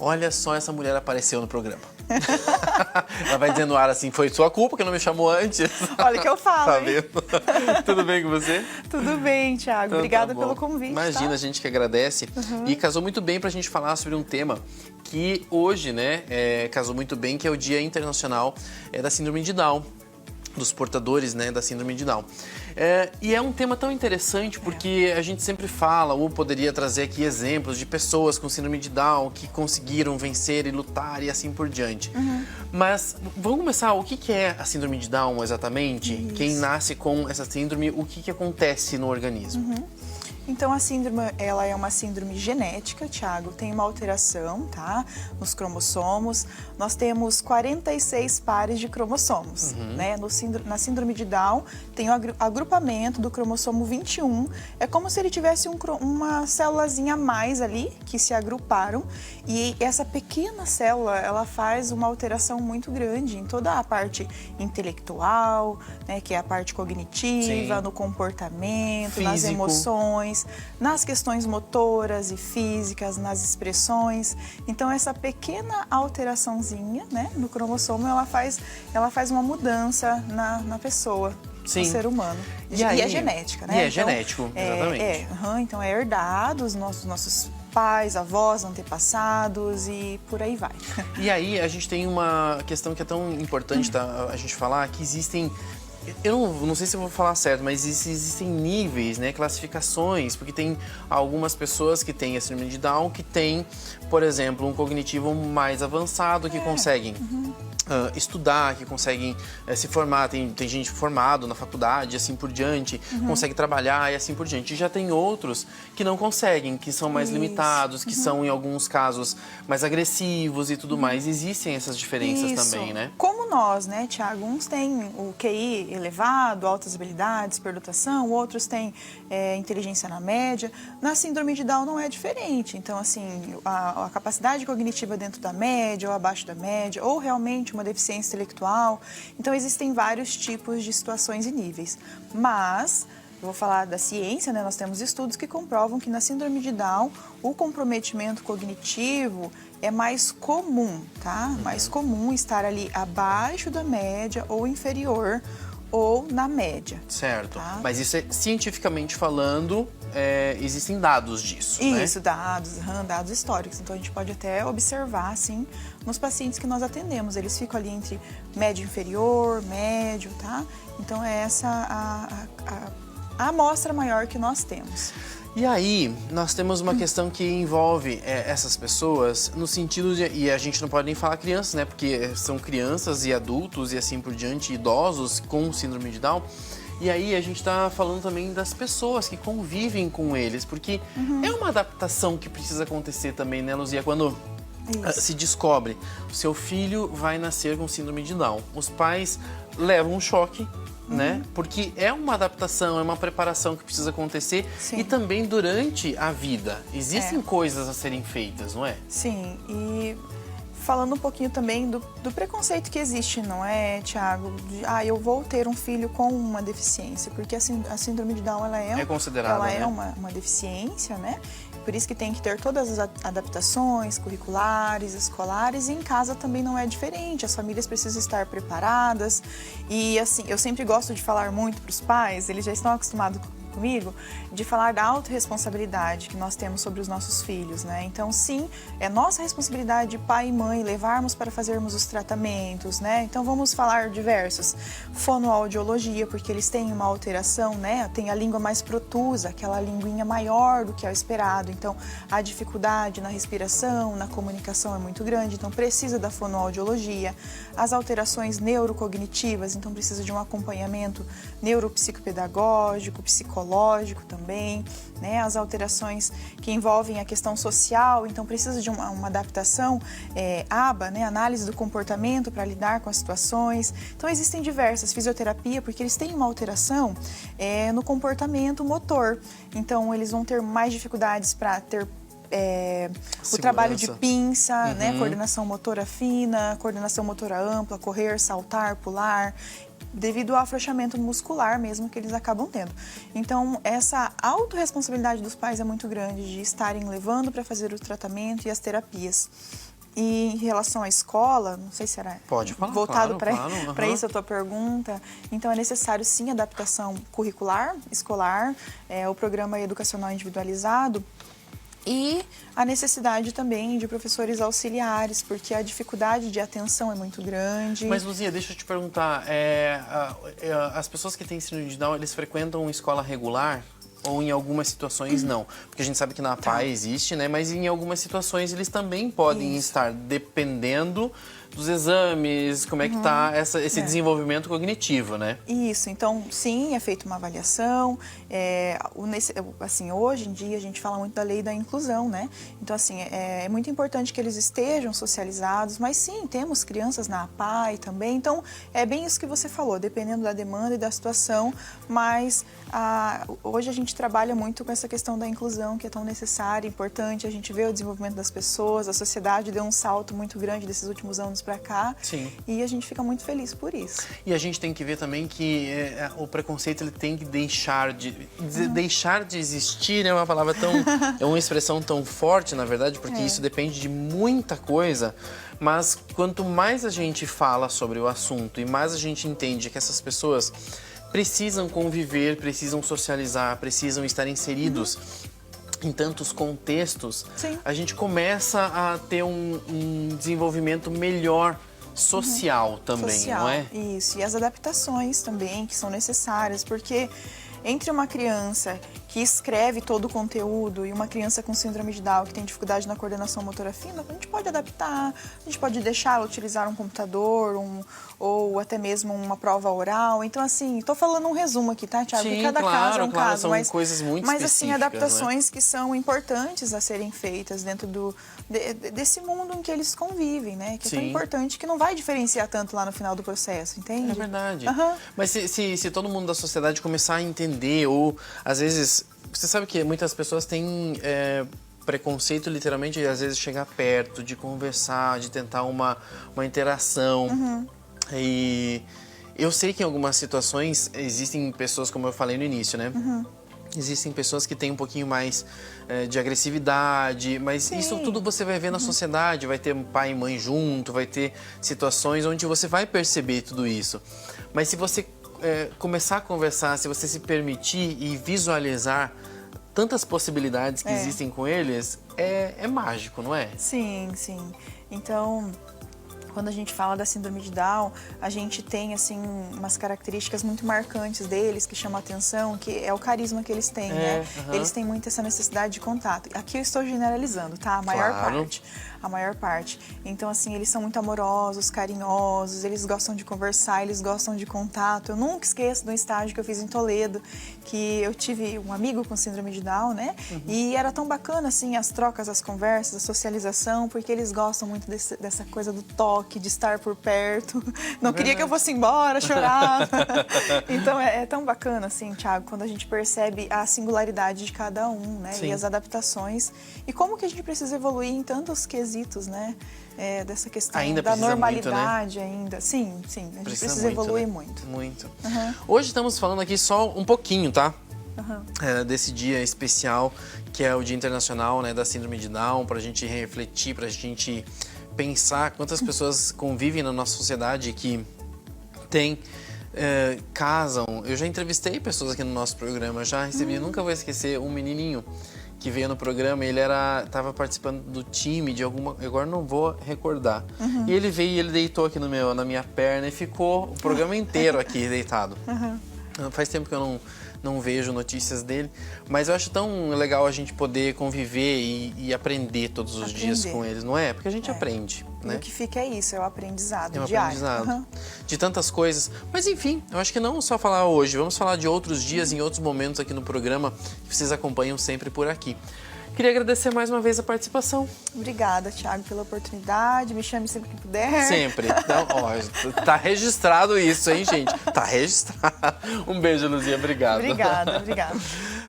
olha só, essa mulher apareceu no programa. Ela vai dizendo no ar assim, foi sua culpa que não me chamou antes. Olha o que eu falo, Tá hein? vendo? Tudo bem com você? Tudo bem, Thiago. Então, Obrigada tá pelo bom. convite. Imagina, tá? a gente que agradece. E casou muito bem pra gente falar sobre um tema que hoje, né, casou muito bem, que é o Dia Internacional da Síndrome de Down, dos portadores, né, da Síndrome de Down. E é um tema tão interessante porque a gente sempre fala, ou poderia trazer aqui exemplos de pessoas com Síndrome de Down que conseguiram vencer e lutar e assim por diante. Mas vamos começar, o que é a Síndrome de Down exatamente? Isso. Quem nasce com essa síndrome, o que acontece no organismo? Então, a síndrome, ela é uma síndrome genética, Thiago, tem uma alteração, tá? Nos cromossomos. Nós temos 46 pares de cromossomos, né? Na síndrome de Down, tem o agrupamento do cromossomo 21. É como se ele tivesse uma célulazinha a mais ali, que se agruparam. E essa pequena célula, ela faz uma alteração muito grande em toda a parte intelectual, né? Que é a parte cognitiva, Sim. no comportamento, nas Físico. emoções, nas questões motoras e físicas, nas expressões. Então, essa pequena alteraçãozinha, né, no cromossomo, ela faz uma mudança na pessoa, Sim. no ser humano. E aí- é genética, né? E é Então, genético, exatamente. Então, é herdado, os nossos pais, avós, antepassados e por aí vai. E aí a gente tem uma questão que é tão importante a gente falar, que existem... Eu não sei se eu vou falar certo, mas existem níveis, né, classificações, porque tem algumas pessoas que têm a síndrome de Down que têm, por exemplo, um cognitivo mais avançado, que conseguem estudar, que conseguem se formar, tem gente formado na faculdade, assim por diante, consegue trabalhar e assim por diante. E já tem outros que não conseguem, que são mais limitados, que são, em alguns casos, mais agressivos e tudo mais. Existem essas diferenças Isso. também, né? Como nós, né, Thiago? Uns têm o QI elevado, altas habilidades, superdotação, outros têm inteligência na média. Na síndrome de Down não é diferente. Então, assim, a capacidade cognitiva dentro da média ou abaixo da média, ou realmente uma deficiência intelectual. Então, existem vários tipos de situações e níveis. Mas... eu vou falar da ciência, né? Nós temos estudos que comprovam que na síndrome de Down o comprometimento cognitivo é mais comum, tá? Mais comum estar ali abaixo da média ou inferior ou na média. Certo. Tá. Mas isso é, cientificamente falando, existem dados disso, né? Isso, dados históricos. Então, a gente pode até observar, assim, nos pacientes que nós atendemos. Eles ficam ali entre médio inferior, médio, tá? Então, é essa a amostra maior que nós temos. E aí, nós temos uma questão que envolve essas pessoas no sentido de... E a gente não pode nem falar crianças, né? Porque são crianças e adultos e assim por diante, idosos com síndrome de Down. E aí, a gente está falando também das pessoas que convivem com eles. Porque é uma adaptação que precisa acontecer também, né, Luzia? Quando... se descobre, o seu filho vai nascer com síndrome de Down. Os pais levam um choque, né? Porque é uma adaptação, é uma preparação que precisa acontecer. Sim. E também durante a vida. Existem coisas a serem feitas, não é? Sim, e falando um pouquinho também do preconceito que existe, não é, Thiago? Eu vou ter um filho com uma deficiência, porque a síndrome de Down, ela é considerada, ela né? é uma deficiência, né? Por isso que tem que ter todas as adaptações curriculares, escolares, e em casa também não é diferente. As famílias precisam estar preparadas. E assim, eu sempre gosto de falar muito para os pais, eles já estão acostumados comigo, de falar da autorresponsabilidade que nós temos sobre os nossos filhos, né? Então, sim, é nossa responsabilidade de pai e mãe levarmos para fazermos os tratamentos, né? Então, vamos falar diversos. Fonoaudiologia, porque eles têm uma alteração, né? Tem a língua mais protusa, aquela linguinha maior do que é o esperado. Então, a dificuldade na respiração, na comunicação é muito grande, então precisa da fonoaudiologia. As alterações neurocognitivas, então precisa de um acompanhamento neuropsicopedagógico, psicológico também, né? As alterações que envolvem a questão social, então precisa de uma adaptação, ABA, né? Análise do comportamento para lidar com as situações. Então existem diversas, fisioterapia, porque eles têm uma alteração no comportamento motor. Então eles vão ter mais dificuldades para ter o trabalho de pinça, né? Coordenação motora fina, coordenação motora ampla, correr, saltar, pular. devido ao afrouxamento muscular mesmo que eles acabam tendo. Então, essa autorresponsabilidade dos pais é muito grande de estarem levando para fazer o tratamento e as terapias. E em relação à escola, não sei se era Pode falar, voltado claro, para isso a tua pergunta, então é necessário sim adaptação curricular, escolar, o programa educacional individualizado e a necessidade também de professores auxiliares, porque a dificuldade de atenção é muito grande. Mas, Luzia, deixa eu te perguntar, as pessoas que têm síndrome de Down, eles frequentam escola regular? Ou em algumas situações não? Porque a gente sabe que na PAI existe, né? Mas em algumas situações eles também podem estar, dependendo dos exames, como é que está esse desenvolvimento cognitivo, né? Isso, então sim, é feita uma avaliação. Assim, hoje em dia a gente fala muito da lei da inclusão, né? Então, assim, é muito importante que eles estejam socializados, mas sim, temos crianças na APAE também. Então, é bem isso que você falou, dependendo da demanda e da situação, mas hoje a gente trabalha muito com essa questão da inclusão, que é tão necessária, importante. A gente vê o desenvolvimento das pessoas, a sociedade deu um salto muito grande desses últimos anos para cá. Sim. E a gente fica muito feliz por isso. E a gente tem que ver também que o preconceito ele tem que deixar de existir, é uma palavra tão é uma expressão tão forte, na verdade, porque isso depende de muita coisa. Mas quanto mais a gente fala sobre o assunto e mais a gente entende que essas pessoas precisam conviver, precisam socializar, precisam estar inseridos em tantos contextos, a gente começa a ter um desenvolvimento melhor social também, não é? Isso, e as adaptações também que são necessárias, porque entre uma criança que escreve todo o conteúdo e uma criança com síndrome de Down que tem dificuldade na coordenação motora fina, a gente pode adaptar, a gente pode deixá-la utilizar um computador ou até mesmo uma prova oral. Então, assim, estou falando um resumo aqui, tá, Thiago? Sim, cada caso é um caso, são coisas muito mas específicas, assim, adaptações né? que são importantes a serem feitas dentro desse mundo em que eles convivem, né? Que é tão importante que não vai diferenciar tanto lá no final do processo, entende? É verdade. Mas se todo mundo da sociedade começar a entender, ou às vezes, você sabe que muitas pessoas têm preconceito literalmente de às vezes chegar perto, de conversar, de tentar uma interação. E eu sei que em algumas situações existem pessoas, como eu falei no início, né? Existem pessoas que têm um pouquinho mais de agressividade, mas isso tudo você vai ver na sociedade, vai ter pai e mãe junto, vai ter situações onde você vai perceber tudo isso. Mas se você começar a conversar, se você se permitir e visualizar tantas possibilidades que existem com eles, é mágico, não é? Sim, sim. Então, quando a gente fala da síndrome de Down, a gente tem, assim, umas características muito marcantes deles, que chamam a atenção, que é o carisma que eles têm, né? Eles têm muito essa necessidade de contato. Aqui eu estou generalizando, tá? A maior parte. Então, assim, eles são muito amorosos, carinhosos, eles gostam de conversar, eles gostam de contato. Eu nunca esqueço do estágio que eu fiz em Toledo, que eu tive um amigo com síndrome de Down, né? E era tão bacana, assim, as trocas, as conversas, a socialização, porque eles gostam muito dessa coisa do toque, de estar por perto. Não queria que eu fosse embora, chorava. Então, é tão bacana, assim, Thiago, quando a gente percebe a singularidade de cada um, né? E as adaptações. E como que a gente precisa evoluir em tantos quesitos, né? Dessa questão da normalidade muito, né? Ainda. Sim, a gente precisa evoluir muito. Muito. Hoje estamos falando aqui só um pouquinho, tá? Desse dia especial, que é o Dia Internacional, né, da Síndrome de Down, para a gente refletir, para a gente pensar quantas pessoas convivem na nossa sociedade que casam. Eu já entrevistei pessoas aqui no nosso programa, já recebi, nunca vou esquecer, um menininho que veio no programa, ele estava participando do time de alguma... Agora não vou recordar. E ele veio e ele deitou aqui na minha perna e ficou o programa inteiro aqui deitado. Faz tempo que eu não vejo notícias dele, mas eu acho tão legal a gente poder conviver e aprender todos os dias com eles, não é? Porque a gente aprende, né? E o que fica é isso, é o aprendizado diário. Aprendizado de tantas coisas. Mas enfim, eu acho que não só falar hoje, vamos falar de outros dias, em outros momentos aqui no programa, que vocês acompanham sempre por aqui. Queria agradecer mais uma vez a participação. Obrigada, Thiago, pela oportunidade. Me chame sempre que puder. Sempre. Então, ó, tá registrado isso, hein, gente? Tá registrado. Um beijo, Luzia. Obrigado. Obrigada.